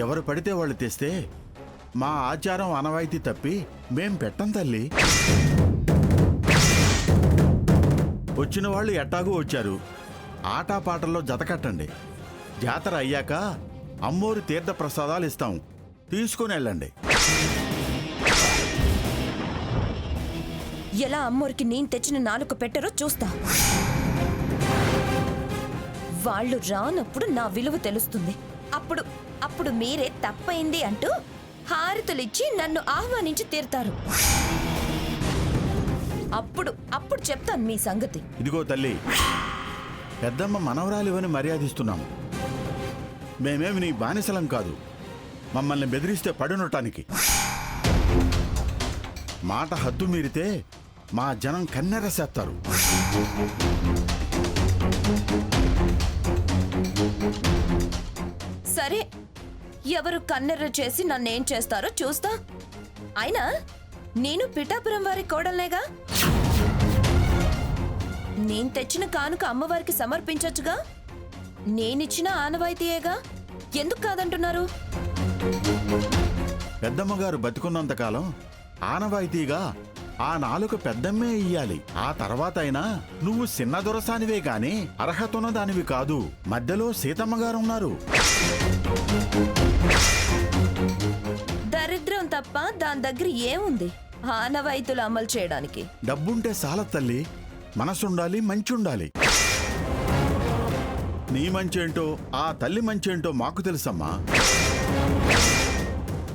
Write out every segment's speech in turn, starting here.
ఎవరు పడితే వాళ్ళు తెస్తే మా ఆచారం అనవాయితీ తప్పి మేం పెట్టం తల్లి. వచ్చిన వాళ్ళు ఎట్టాగూ వచ్చారు, ఆటాపాటల్లో జతకట్టండి. జాతర అయ్యాక అమ్మోరు తీర్థ ప్రసాదాలు ఇస్తాం, తీసుకుని వెళ్ళండి. ఎలా అమ్మోరికి నేను తెచ్చిన 4 పెట్టరో చూస్తా. వాళ్ళు రానప్పుడు నా విలువ తెలుస్తుంది. అప్పుడు మీరే తప్పైంది అంటూ హారతులిచ్చి నన్ను ఆహ్వానించి తీరుతారు. అప్పుడు చెప్తాను మీ సంగతి. ఇదిగో తల్లి, పెద్దమ్మ మనవరాలివని మర్యాదిస్తున్నాము. మేమేమి నీ బానిసలం కాదు, మమ్మల్ని బెదిరిస్తే పడునటానికి. మాట హద్దు మీరితే మా జనం కన్నెరసేస్తారు. సరే, ఎవరు కన్నెర్ర చేసి నన్నేం చేస్తారో చూస్తా. అయినా నేను పిఠాపురం వారి కోడల్నేగా. నేను తెచ్చిన కానుక అమ్మవారికి సమర్పించొచ్చుగా. నేనిచ్చిన ఆనవాయితీయేగా, ఎందుకు కాదంటున్నారు? పెద్దమ్మగారు బతికున్నంతకాలం ఆనవాయితీగా ఆ 4 పెద్దమ్మే ఇయ్యాలి. ఆ తర్వాత అయినా నువ్వు చిన్న దొరసానివే గాని అర్హతున్న దానివి కాదు. మధ్యలో సీతమ్మగారున్నారు. దరిద్రం తప్ప దాని దగ్గర ఏముంది ఆనవాయితీలు అమలు చేయడానికి? డబ్బుంటే చాలా తల్లి, మనసుండాలి, మంచుండాలి. నీ మంచేంటో ఆ తల్లి మంచేంటో మాకు తెలుసమ్మా.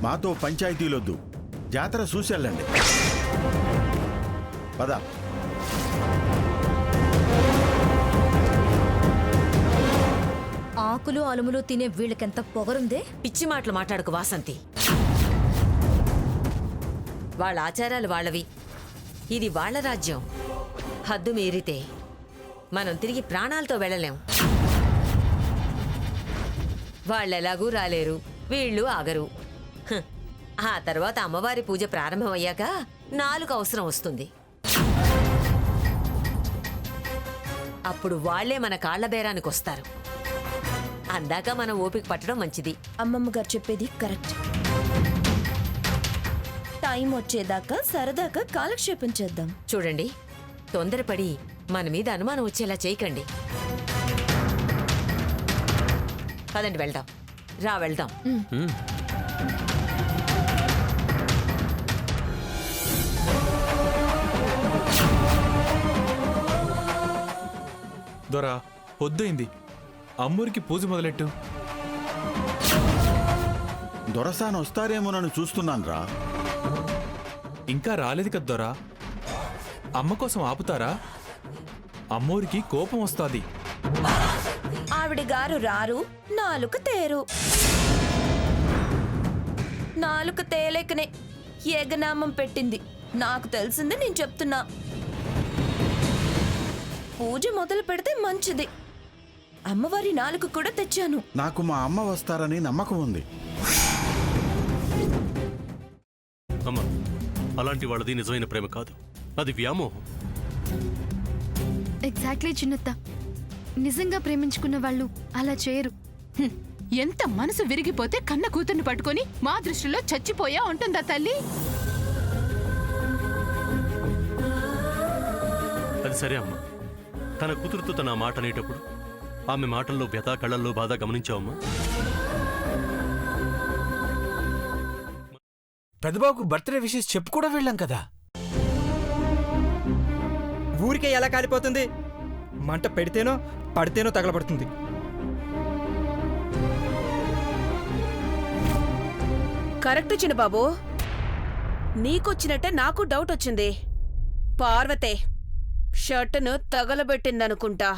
మాతో పంచాయతీలొద్దు, జాతర చూసెళ్ళండి. పద. ఆకులు అలుములు తినే వీళ్ళకెంత పొగరుందే. పిచ్చి మాటలు మాట్లాడుకు వాసంతి. వాళ్ళ ఆచారాలు వాళ్ళవి, ఇది వాళ్ళ రాజ్యం. హద్దు మీరితే మనం తిరిగి ప్రాణాలతో వెళ్ళలేం. వాళ్ళెలాగూ రాలేరు, వీళ్ళు ఆగరు. ఆ తర్వాత అమ్మవారి పూజ ప్రారంభమయ్యాక 4 అవసరం వస్తుంది. అప్పుడు వాళ్లే మన కాళ్ల బేరానికి వస్తారు. అందాక మనం ఓపిక పట్టడం మంచిది. అమ్మమ్మ గారు చెప్పేది కరెక్ట్. టైం వచ్చేదాకా సరదాగా కాలక్షేపం చేద్దాం. చూడండి, తొందరపడి మన మీద అనుమానం వచ్చేలా చేయకండి. పదండి వెళ్దాం. వెళ్దాం. దొరా, పొద్దుయింది, అమ్మూరికి పూజ మొదలెట్టు. దొరసాని వస్తారేమోనని చూస్తున్నాను రా. ఇంకా రాలేదు కదా దొరా. అమ్మ కోసం ఆపుతారా? అమ్మూరికి కోపం వస్తుంది. ఆవిడ గారు రారు, 4 తేరు. 4 తేలేకనే ఏగనామం పెట్టింది. నాకు తెలిసింది నేను చెప్తున్నా. పూజ మొదలు పెడితే మంచిది. అమ్మవారి 4 కూడా తెచ్చాను. నాకు మా అమ్మ వస్తారని నమ్మకం ఉంది. అమ్మ, అలాంటి వాళ్ళది నిజమైన ప్రేమ కాదు, అది వ్యామోహం. ఎగ్జాక్ట్లీ చిన్నత్త, నిజంగా ప్రేమించుకున్న వాళ్ళు అలా చేయరు. ఎంత మనసు విరిగిపోతే కన్న కూతుర్ని పట్టుకొని మా దృష్టిలో చచ్చిపోయా ఉంటుందా తల్లి? అది సరే అమ్మ, తన కూతురుతో తన మాట అనేటప్పుడు ఆమె మాటల్లో వ్యథ, కళ్ళల్లో బాధ గమనించావమ్మా? పెద్దబాబుకు బర్త్డే విషెస్ చెప్పు కూడా వెళ్ళాం కదా. ఊరికే ఎలా కాలిపోతుంది? మంట పెడితేనో పడితేనో తగలబడుతుంది. కరెక్ట్ చిన్నబాబు, నీకొచ్చినట్టే నాకు డౌట్ వచ్చింది. పార్వతే షర్టును తగలబెట్టిందనుకుంటా.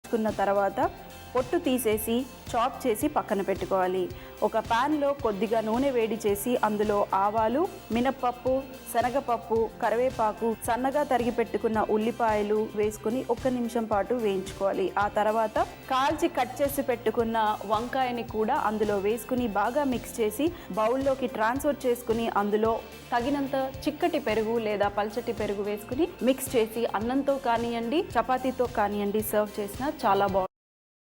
వేయించుకున్న తర్వాత పొట్టు తీసేసి చాప్ చేసి పక్కన పెట్టుకోవాలి. ఒక ప్యాన్లో కొద్దిగా నూనె వేడి చేసి అందులో ఆవాలు, మినప్పప్పు, శనగపప్పు, కరివేపాకు, సన్నగా తరిగి పెట్టుకున్న ఉల్లిపాయలు వేసుకుని 1 నిమిషం పాటు వేయించుకోవాలి. ఆ తర్వాత కాల్చి కట్ చేసి పెట్టుకున్న వంకాయని కూడా అందులో వేసుకుని బాగా మిక్స్ చేసి బౌల్లోకి ట్రాన్స్ఫర్ చేసుకుని అందులో తగినంత చిక్కటి పెరుగు లేదా పల్చటి పెరుగు వేసుకుని మిక్స్ చేసి అన్నంతో కానివ్వండి, చపాతీతో కానివ్వండి సర్వ్ చేసినా చాలా బాగుంటుంది.